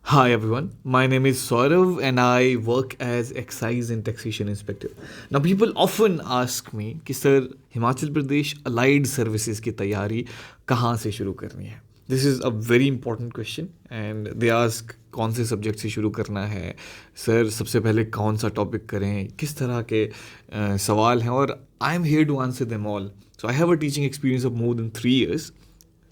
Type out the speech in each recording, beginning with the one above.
Hi everyone, my name is Saurav and I work as Excise and Taxation Inspector. Now people often ask me कि sir Himachal Pradesh allied services की तैयारी कहाँ से शुरू करनी है. This is a very important question and they ask कौन से सब्जेक्ट से शुरू करना है सर, सबसे पहले कौन सा टॉपिक करें, किस तरह के सवाल हैं और I am here to answer them all. So I have a teaching experience of more than 3 years.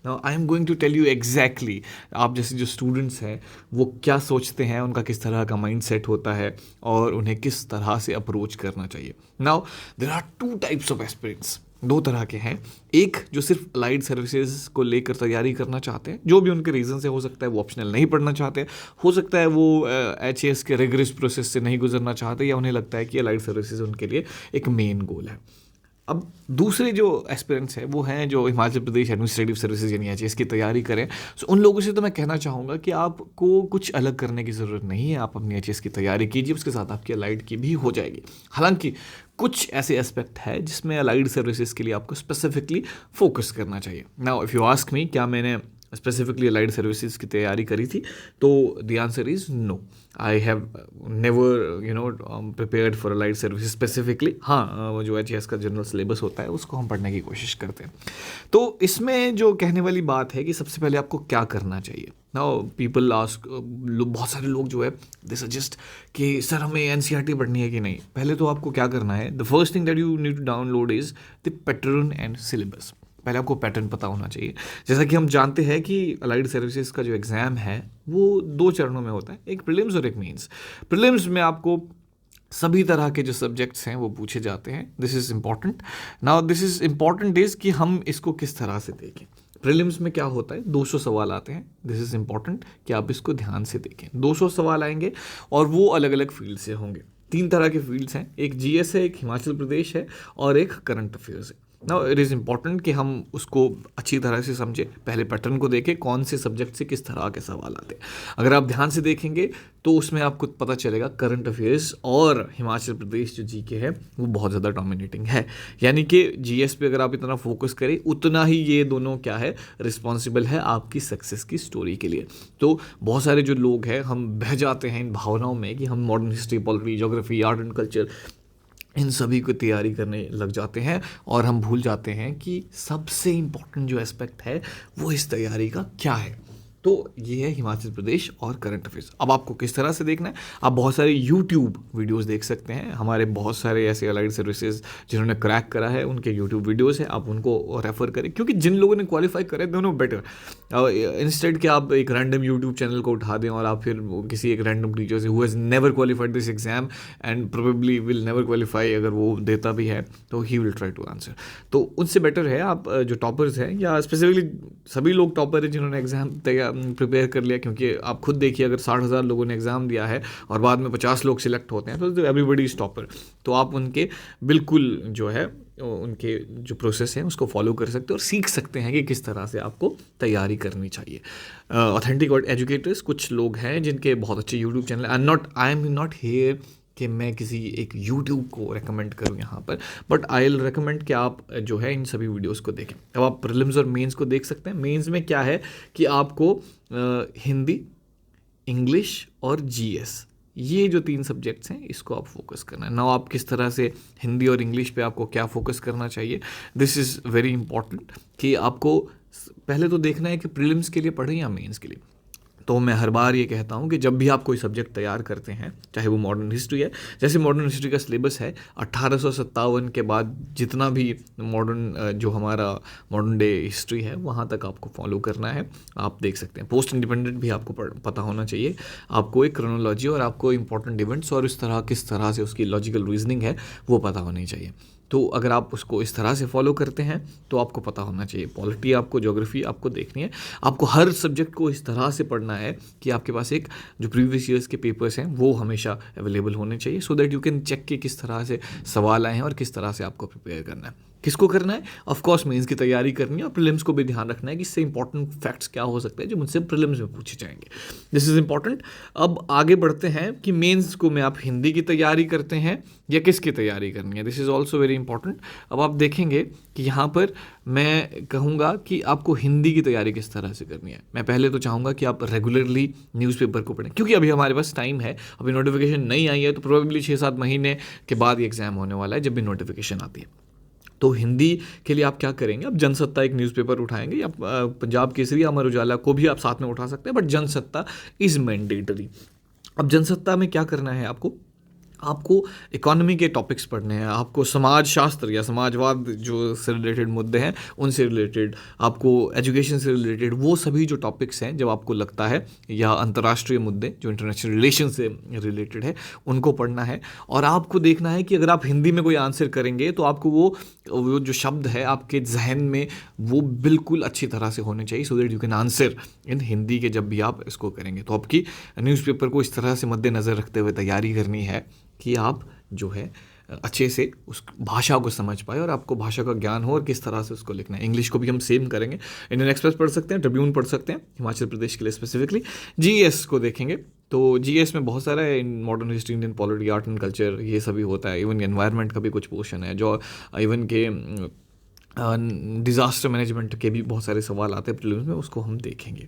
Now I am going to tell you exactly आप जैसे जो स्टूडेंट्स हैं वो क्या सोचते हैं, उनका किस तरह का माइंड सेट होता है और उन्हें किस तरह से अप्रोच करना चाहिए. Now there are 2 types of aspirants. 2 तरह के हैं. एक जो सिर्फ अलाइड सर्विसेज को लेकर तैयारी करना चाहते हैं, जो भी उनके रीज़न से, हो सकता है वो ऑप्शनल नहीं पढ़ना चाहते, हो सकता है वो HAS के रिगरस प्रोसेस से नहीं गुजरना चाहते, या उन्हें लगता है कि अलाइड सर्विसेज उनके लिए एक मेन गोल है. अब दूसरे जो एस्पिरेंट्स हैं वो हैं जो हिमाचल प्रदेश एडमिनिस्ट्रेटिव सर्विसेज यानी HAS की तैयारी करें. सो उन लोगों से तो मैं कहना चाहूँगा कि आपको कुछ अलग करने की ज़रूरत नहीं है. आप अपनी HAS की तैयारी कीजिए, उसके साथ आपकी अलाइड की भी हो जाएगी. हालांकि कुछ ऐसे एस्पेक्ट है जिसमें अलाइड सर्विसेज के लिए आपको स्पेसिफिकली फोकस करना चाहिए. Now if you ask me क्या मैंने स्पेसिफिकली अलाइड सर्विसेज की तैयारी करी थी, तो the answer is no. I have never prepared for allied services specifically. हाँ, वो जो HAS का जनरल सिलेबस होता है उसको हम पढ़ने की कोशिश करते हैं. तो इसमें जो कहने वाली बात है कि सबसे पहले आपको क्या करना चाहिए. नाउ पीपल आस्क, बहुत सारे लोग जो है दे सजेस्ट कि सर हमें NCERT पढ़नी है कि नहीं. पहले तो आपको क्या करना है, the first thing that you need to download is the pattern and syllabus. पहले आपको पैटर्न पता होना चाहिए. जैसा कि हम जानते हैं कि अलाइड सर्विसेज का जो एग्ज़ाम है वो 2 चरणों में होता है, एक प्रीलिम्स और एक मेंस. प्रीलिम्स में आपको सभी तरह के जो सब्जेक्ट्स हैं वो पूछे जाते हैं. This is important. Now this is important is कि हम इसको किस तरह से देखें. प्रीलिम्स में क्या होता है, 200 सवाल आते हैं. दिस इज़ इम्पॉर्टेंट कि आप इसको ध्यान से देखें. 200 सवाल आएंगे और वो अलग अलग फील्ड से होंगे. 3 तरह के फील्ड्स हैं, एक GS है, एक हिमाचल प्रदेश है और एक करंट अफेयर्स है. नाउ इट इज़ इम्पॉर्टेंट कि हम उसको अच्छी तरह से समझें. पहले पैटर्न को देखें, कौन से सब्जेक्ट से किस तरह के सवाल आते हैं. अगर आप ध्यान से देखेंगे तो उसमें आपको पता चलेगा करंट अफेयर्स और हिमाचल प्रदेश जो GK है वो बहुत ज़्यादा डोमिनेटिंग है. यानी कि GS पे अगर आप इतना फोकस करें उतना ही ये दोनों क्या है, रिस्पॉन्सिबल है आपकी सक्सेस की स्टोरी के लिए. तो बहुत सारे जो लोग हैं हम बह जाते हैं इन भावनाओं में कि हम modern history, polity, geography, art and culture, इन सभी को तैयारी करने लग जाते हैं और हम भूल जाते हैं कि सबसे इम्पोर्टेंट जो एस्पेक्ट है वो इस तैयारी का क्या है. तो ये है हिमाचल प्रदेश और करंट अफेयर्स. अब आपको किस तरह से देखना है, आप बहुत सारे यूट्यूब वीडियोस देख सकते हैं. हमारे बहुत सारे ऐसे अलाइड सर्विसेज जिन्होंने क्रैक करा है उनके यूट्यूब वीडियोस हैं, आप उनको रेफर करें. क्योंकि जिन लोगों ने क्वालिफाई करे दे नो बेटर. इंस्टेड कि आप एक रैंडम यूट्यूब चैनल को उठा दें और आप फिर किसी एक रैंडम टीचर से who has never qualified this exam and probably will never qualify, अगर वो देता भी है तो he will try to answer. तो उनसे बेटर है आप जो टॉपर्स हैं, या स्पेसिफिकली सभी लोग टॉपर हैं जिन्होंने एग्जाम तैयार प्रिपेयर कर लिया. क्योंकि आप खुद देखिए, अगर 60,000 लोगों ने एग्ज़ाम दिया है और बाद में 50 लोग सिलेक्ट होते हैं तो एवरीबडी इज टॉपर. तो आप उनके बिल्कुल जो है उनके जो प्रोसेस है उसको फॉलो कर सकते हैं और सीख सकते हैं कि किस तरह से आपको तैयारी करनी चाहिए. ऑथेंटिक एजुकेटर्स कुछ लोग हैं जिनके बहुत अच्छे YouTube channel. I am not here कि मैं किसी एक यूट्यूब को रेकमेंड करूं यहाँ पर, बट आई विल रेकमेंड कि आप जो है इन सभी वीडियोस को देखें. अब आप प्रीलिम्स और मेंस को देख सकते हैं. मेंस में क्या है कि आपको हिंदी, इंग्लिश और GS, ये जो 3 सब्जेक्ट्स हैं इसको आप फोकस करना है. नाउ आप किस तरह से हिंदी और इंग्लिश पे आपको क्या फोकस करना चाहिए, दिस इज़ वेरी इंपॉर्टेंट. कि आपको पहले तो देखना है कि प्रीलिम्स के लिए पढ़ें या मेंस के लिए. तो मैं हर बार ये कहता हूँ कि जब भी आप कोई सब्जेक्ट तैयार करते हैं, चाहे वो मॉडर्न हिस्ट्री है, जैसे मॉडर्न हिस्ट्री का सिलेबस है 1857 के बाद जितना भी मॉडर्न जो हमारा मॉडर्न डे हिस्ट्री है वहाँ तक आपको फॉलो करना है. आप देख सकते हैं पोस्ट इंडिपेंडेंट भी आपको पता होना चाहिए. आपको एक क्रोनोलॉजी और आपको इंपॉर्टेंट इवेंट्स और इस तरह किस तरह से उसकी लॉजिकल रीजनिंग है वो पता होनी चाहिए. तो अगर आप उसको इस तरह से फॉलो करते हैं तो आपको पता होना चाहिए. पॉलिटी आपको, ज्योग्राफी आपको देखनी है. आपको हर सब्जेक्ट को इस तरह से पढ़ना है कि आपके पास एक जो प्रीवियस ईयर्स के पेपर्स हैं वो हमेशा अवेलेबल होने चाहिए, so that you can check कि किस तरह से सवाल आए हैं और किस तरह से आपको प्रिपेयर करना है. किसको करना है? ऑफ कोर्स मेंस की तैयारी करनी है और प्रीलिम्स को भी ध्यान रखना है कि इससे इंपॉर्टेंट फैक्ट्स क्या हो सकते हैं जो मुझसे प्रीलिम्स में पूछे जाएंगे। This is important. अब आगे बढ़ते हैं कि मेंस को में आप हिंदी की तैयारी करते हैं या किसकी तैयारी करनी है। This is also very important. अब आप देखेंगे कि यहाँ पर मैं कहूँगा कि आपको हिंदी की तैयारी किस तरह से करनी है। मैं पहले तो चाहूँगा कि आप रेगुलरली न्यूज़पेपर को पढ़ें, क्योंकि अभी हमारे पास टाइम है, अभी नोटिफिकेशन नहीं आई है, तो प्रोबेबली 6-7 महीने के बाद ये एग्ज़ाम होने वाला है जब भी नोटिफिकेशन आती है। तो हिंदी के लिए आप क्या करेंगे? आप जनसत्ता एक न्यूज़पेपर उठाएंगे या पंजाब केसरी, अमर उजाला को भी आप साथ में उठा सकते हैं, बट जनसत्ता इज़ मैंडेटरी। अब जनसत्ता में क्या करना है आपको इकोनॉमी के टॉपिक्स पढ़ने हैं, आपको समाज शास्त्र या समाजवाद जो से रिलेटेड मुद्दे हैं उनसे रिलेटेड, आपको एजुकेशन से रिलेटेड वो सभी जो टॉपिक्स हैं जब आपको लगता है, या अंतर्राष्ट्रीय मुद्दे जो इंटरनेशनल रिलेशन से रिलेटेड है उनको पढ़ना है। और आपको देखना है कि अगर आप हिंदी में कोई आंसर करेंगे तो आपको वो जो शब्द है आपके जहन में वो बिल्कुल अच्छी तरह से होने चाहिए, so that you can answer in Hindi के जब भी आप इसको करेंगे। तो आपकी न्यूज़पेपर को इस तरह से मद्देनज़र रखते हुए तैयारी करनी है कि आप जो है अच्छे से उस भाषा को समझ पाए और आपको भाषा का ज्ञान हो और किस तरह से उसको लिखना है। इंग्लिश को भी हम सेम करेंगे, इंडियन एक्सप्रेस पढ़ सकते हैं, ट्रिब्यून पढ़ सकते हैं हिमाचल प्रदेश के लिए स्पेसिफिकली। जीएस को देखेंगे तो जीएस में बहुत सारा है, in modern history, Indian polity, art and culture, ये सभी होता है। इवन एनवायरनमेंट का भी कुछ पोर्शन है, जो इवन के डिज़ास्टर मैनेजमेंट के भी बहुत सारे सवाल आते हैं प्रीलिम्स में, उसको हम देखेंगे।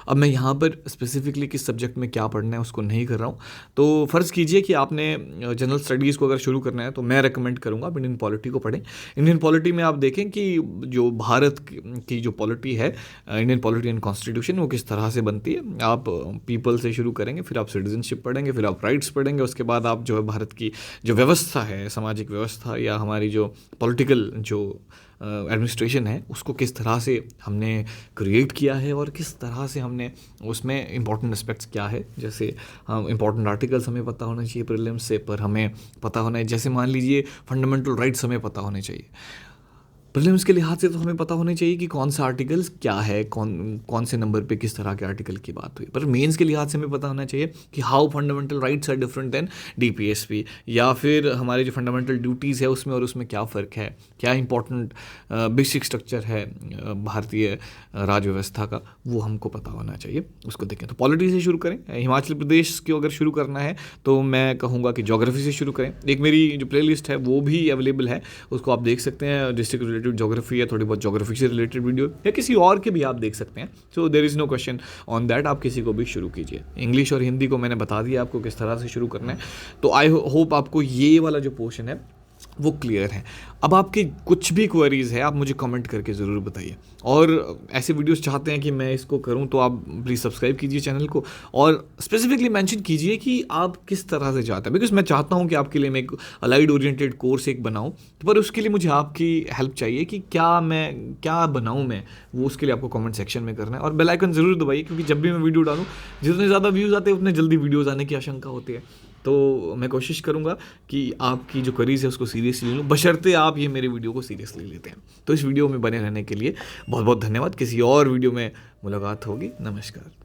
अब मैं यहाँ पर स्पेसिफिकली किस सब्जेक्ट में क्या पढ़ना है उसको नहीं कर रहा हूँ। तो फ़र्ज़ कीजिए कि आपने जनरल स्टडीज़ को अगर शुरू करना है तो मैं रेकमेंड करूँगा आप इंडियन पॉलिटी को पढ़ें। इंडियन पॉलिटी में आप देखें कि जो भारत की जो पॉलिटी है, इंडियन पॉलिटी एंड कॉन्स्टिट्यूशन, वो किस तरह से बनती है। आप पीपल से शुरू करेंगे, फिर आप सिटीजनशिप पढ़ेंगे, फिर आप राइट्स पढ़ेंगे, उसके बाद आप जो है भारत की जो व्यवस्था है, सामाजिक व्यवस्था या हमारी जो पॉलिटिकल जो एडमिनिस्ट्रेशन है उसको किस तरह से हमने क्रिएट किया है और किस तरह से हमने उसमें इंपॉर्टेंट एस्पेक्ट्स क्या है। जैसे हम इंपॉर्टेंट आर्टिकल्स हमें पता होना चाहिए प्रीलिम्स से, पर हमें पता होना है, जैसे मान लीजिए फंडामेंटल राइट्स हमें पता होने चाहिए। प्रीलिम्स के लिहाज से तो हमें पता होना चाहिए कि कौन सा आर्टिकल्स क्या है, कौन से नंबर पे किस तरह के आर्टिकल की बात हुई। पर मेंस के लिहाज से हमें पता होना चाहिए कि how fundamental rights are different than DPSP, या फिर हमारे जो फंडामेंटल ड्यूटीज़ है उसमें और उसमें क्या फ़र्क है, क्या इंपॉर्टेंट बेसिक स्ट्रक्चर है भारतीय राज्य व्यवस्था का, वो हमको पता होना चाहिए, उसको देखें। तो पॉलिटी से शुरू करें। हिमाचल प्रदेश को अगर शुरू करना है तो मैं कहूँगा कि ज्योग्राफी से शुरू करें। एक मेरी जो प्ले लिस्ट है वो भी अवेलेबल है, उसको आप देख सकते हैं। डिस्ट्रिक्ट रिलेटेड ज्योग्राफी है, थोड़ी बहुत ज्योग्राफी से रिलेटेड वीडियो या किसी और के भी आप देख सकते हैं। So there is no question on that, आप किसी को भी शुरू कीजिए। इंग्लिश और हिंदी को मैंने बता दिया आपको किस तरह से शुरू करना है। तो आई होप आपको ये वाला जो पोर्शन है वो क्लियर है। अब आपकी कुछ भी क्वेरीज़ है आप मुझे कमेंट करके ज़रूर बताइए, और ऐसे वीडियोस चाहते हैं कि मैं इसको करूं तो आप प्लीज़ सब्सक्राइब कीजिए चैनल को और स्पेसिफिकली मेंशन कीजिए कि आप किस तरह से चाहते हैं, बिकॉज मैं चाहता हूं कि आपके लिए मैं एक अलाइड ओरिएंटेड कोर्स एक बनाऊं, पर उसके लिए मुझे आपकी हेल्प चाहिए कि क्या बनाऊं मैं, वो उसके लिए आपको कमेंट सेक्शन में करना है। और बेल आइकन ज़रूर दबाइए, क्योंकि जब भी मैं वीडियो डालूँ जितने ज़्यादा व्यूज़ आते हैं उतने जल्दी वीडियोज़ आने की आशंका होती है। तो मैं कोशिश करूंगा कि आपकी जो क्वेरीज है उसको सीरियसली लूँ, बशर्ते आप ये मेरे वीडियो को सीरियसली लेते हैं। तो इस वीडियो में बने रहने के लिए बहुत बहुत धन्यवाद। किसी और वीडियो में मुलाकात होगी। नमस्कार।